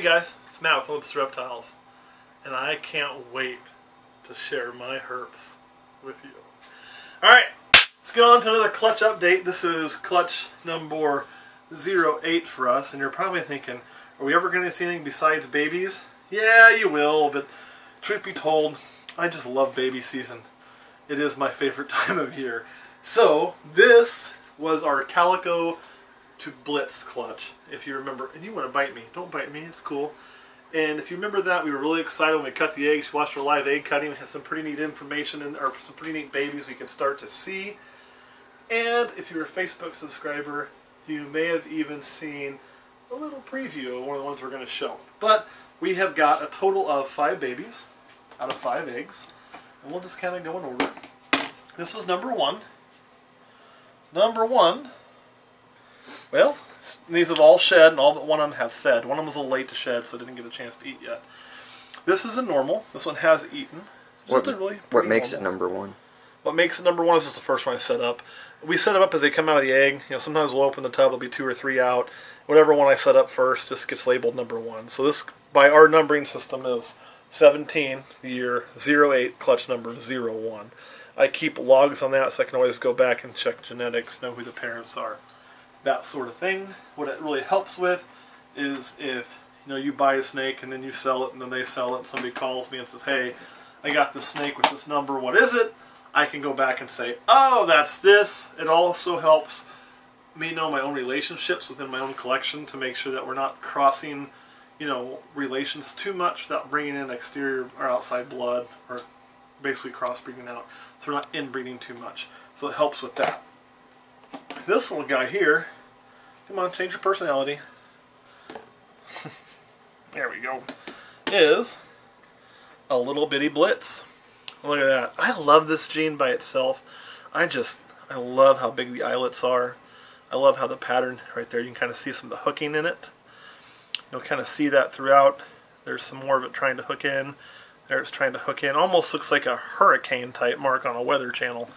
Hey guys, it's Matt with Olympus Reptiles, and I can't wait to share my herps with you. Alright, let's get on to another clutch update. This is clutch number 08 for us, and you're probably thinking, are we ever going to see anything besides babies? Yeah, you will, but truth be told, I just love baby season. It is my favorite time of year. So, this was our Calico to blitz clutch, if you remember. And you want to bite me, don't bite me, it's cool. And if you remember that, we were really excited when we cut the eggs. You watched our live egg cutting. We had some pretty neat information or some pretty neat babies we could start to see. And if you're a Facebook subscriber, you may have even seen a little preview of one of the ones we're going to show. But we have got a total of 5 babies out of 5 eggs, and we'll just kind of go in order. This was number 1. Number 1. Well, these have all shed, and all but one of them have fed. One of them was a little late to shed, so didn't get a chance to eat yet. This is a normal. This one has eaten. What makes it number 1? What makes it number 1 is just the first one I set up. We set them up as they come out of the egg. You know, sometimes we'll open the tub, there'll be 2 or 3 out. Whatever one I set up first just gets labeled number 1. So this, by our numbering system, is 17, the year 08, clutch number 01. I keep logs on that so I can always go back and check genetics, know who the parents are. That sort of thing. What it really helps with is if you buy a snake and then you sell it and then they sell it and somebody calls me and says, hey, I got this snake with this number, what is it? I can go back and say, oh, that's this. It also helps me know my own relationships within my own collection to make sure that we're not crossing relations too much without bringing in exterior or outside blood, or basically crossbreeding out, so we're not inbreeding too much. So it helps with that. This little guy here, come on, change your personality. There we go. Is a little bitty blitz. Look at that. I love this gene by itself. I love how big the eyelets are. I love how the pattern right there, you can kind of see some of the hooking in it. You'll kind of see that throughout. There's some more of it trying to hook in. There it's trying to hook in. Almost looks like a hurricane type mark on a weather channel.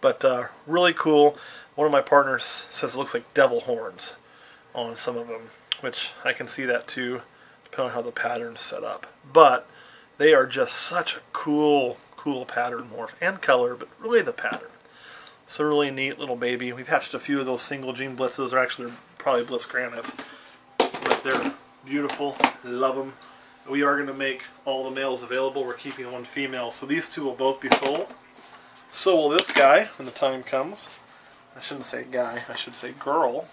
But really cool. One of my partners says it looks like devil horns on some of them, which I can see that too, depending on how the pattern's set up. But they are just such a cool pattern morph and color, but really the pattern. So really neat little baby. We've hatched a few of those single gene blitzes, or actually they're probably blitz granites, but they're beautiful. Love them. We are going to make all the males available. We're keeping 1 female, so these 2 will both be sold. So will this guy when the time comes. I shouldn't say guy, I should say girl.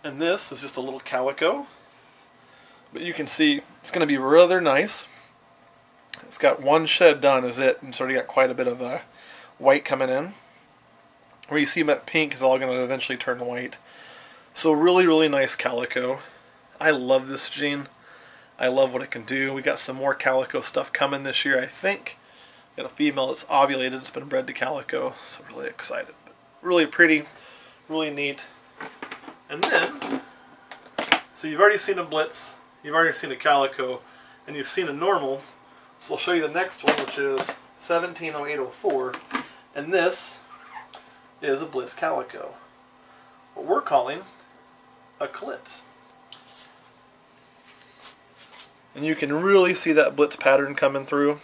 And this is just a little calico. But you can see it's going to be rather nice. It's got 1 shed done is it, and it's already got quite a bit of white coming in. Where you see that pink is all going to eventually turn white. So really, really nice calico. I love this gene. I love what it can do. We got some more calico stuff coming this year, I think. Got a female that's ovulated, it's been bred to calico, so really excited. But really pretty, really neat. And then, so you've already seen a blitz, you've already seen a calico, and you've seen a normal. So I'll show you the next one, which is 170804, and this is a blitz calico. What we're calling a calitz. And you can really see that blitz pattern coming through.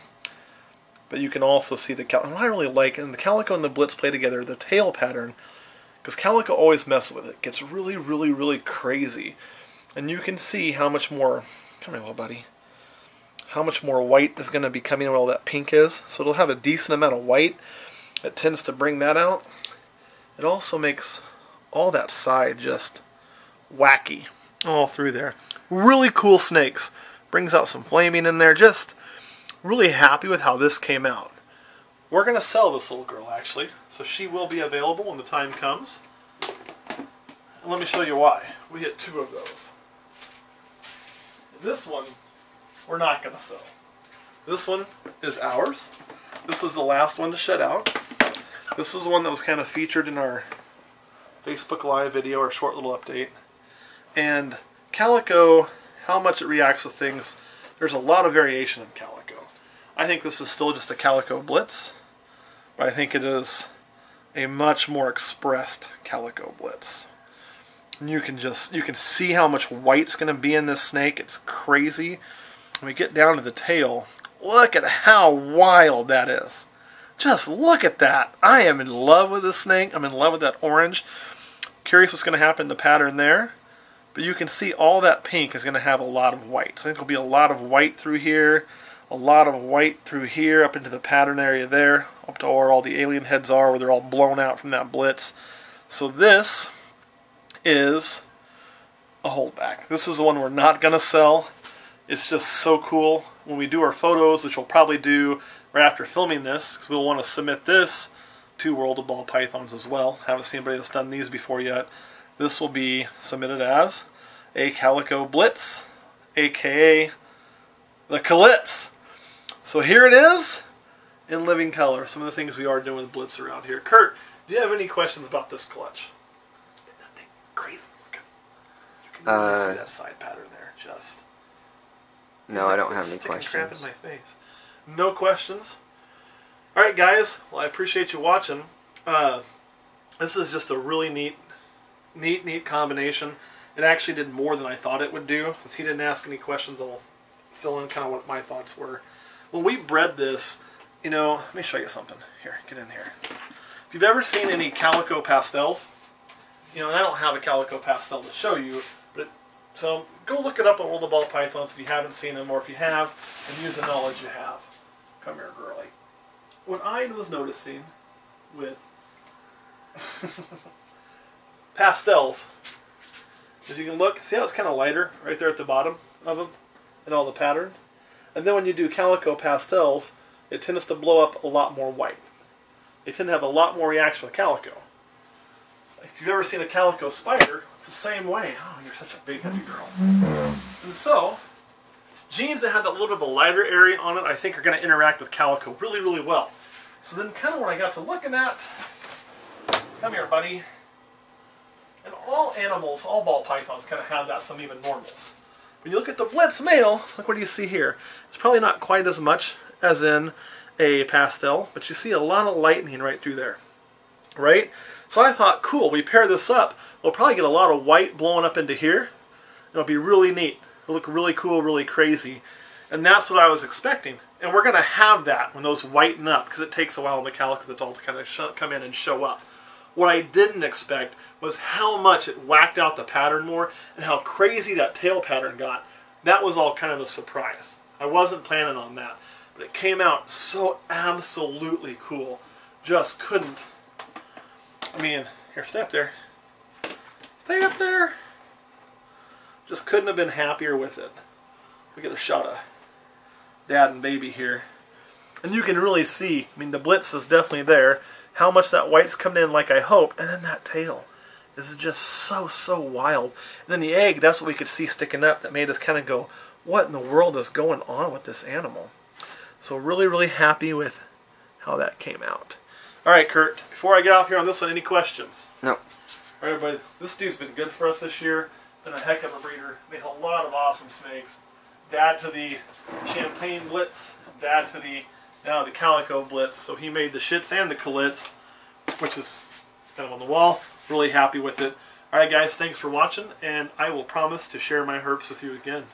But you can also see the calico. And I really like, and the calico and the blitz play together, the tail pattern, because calico always messes with it. It gets really, really, really crazy. And you can see how much more, come here little buddy, how much more white is going to be coming where all that pink is. So it'll have a decent amount of white. It tends to bring that out. It also makes all that side just wacky all through there. Really cool snakes. Brings out some flaming in there. Just really happy with how this came out. We're going to sell this little girl actually, so she will be available when the time comes. And let me show you why. We hit 2 of those. This one we're not going to sell. This one is ours. This was the last one to shed out. This is the one that was kind of featured in our Facebook Live video, our short little update. And calico, how much it reacts with things, there's a lot of variation in calico. I think this is still just a calico blitz, but I think it is a much more expressed calico blitz. And you can see how much white's going to be in this snake. It's crazy. When we get down to the tail, look at how wild that is. Just look at that. I am in love with this snake. I'm in love with that orange. Curious what's going to happen in the pattern there. But you can see all that pink is going to have a lot of white. So I think there'll be a lot of white through here, a lot of white through here, up into the pattern area there, up to where all the alien heads are, where they're all blown out from that blitz. So this is a holdback. This is the one we're not going to sell. It's just so cool. When we do our photos, which we'll probably do right after filming this, because we'll want to submit this to World of Ball Pythons as well. Haven't seen anybody that's done these before yet. This will be submitted as a Calico Blitz, aka the calitz. So here it is in living color. Some of the things we are doing with Blitz around here. Kurt, do you have any questions about this clutch? Isn't that thing crazy looking? You can really see that side pattern there. Just no, I don't have any questions. Crap in my face. No questions. All right, guys. Well, I appreciate you watching. This is just a really neat combination. It actually did more than I thought it would do. Since he didn't ask any questions, I'll fill in kind of what my thoughts were. When we bred this, you know, let me show you something. Here, get in here. If you've ever seen any Calico pastels, you know, and I don't have a Calico pastel to show you, but so go look it up on World of Ball Pythons if you haven't seen them, or if you have, and use the knowledge you have. Come here, girlie. What I was noticing with pastels, as you can look, see how it's kind of lighter right there at the bottom of them and all the pattern? And then when you do Calico pastels, it tends to blow up a lot more white. They tend to have a lot more reaction with Calico. If you've ever seen a Calico spider, it's the same way. Oh, you're such a big, heavy girl. And so, genes that have that little bit of a lighter area on it, I think are going to interact with Calico really, really well. So then kind of when I got to looking at, come here, buddy. And all animals, all ball pythons kind of have that, some even normals. When you look at the Blitz male, look what do you see here. It's probably not quite as much as in a pastel, but you see a lot of lightning right through there. Right? So I thought, cool, we pair this up, we'll probably get a lot of white blowing up into here. It'll be really neat. It'll look really cool, really crazy. And that's what I was expecting. And we're going to have that when those whiten up, because it takes a while in the Calico to kind of come in and show up. What I didn't expect was how much it whacked out the pattern more and how crazy that tail pattern got. That was all kind of a surprise. I wasn't planning on that. But it came out so absolutely cool. Just couldn't. I mean, here, stay up there. Stay up there. Just couldn't have been happier with it. We get a shot of dad and baby here. And you can really see, I mean, the Blitz is definitely there. How much that white's coming in like I hoped. And then that tail. This is just so, so wild. And then the egg, that's what we could see sticking up that made us kind of go, what in the world is going on with this animal? So really, really happy with how that came out. All right, Kurt, before I get off here on this one, any questions? No. All right, everybody, this dude's been good for us this year. Been a heck of a breeder. Made a lot of awesome snakes. Dad to the Champagne Blitz. Dad to the, now the Calico Blitz. So he made the shits and the calitz, which is kind of on the wall. Really happy with it. All right, guys, thanks for watching, and I will promise to share my herps with you again.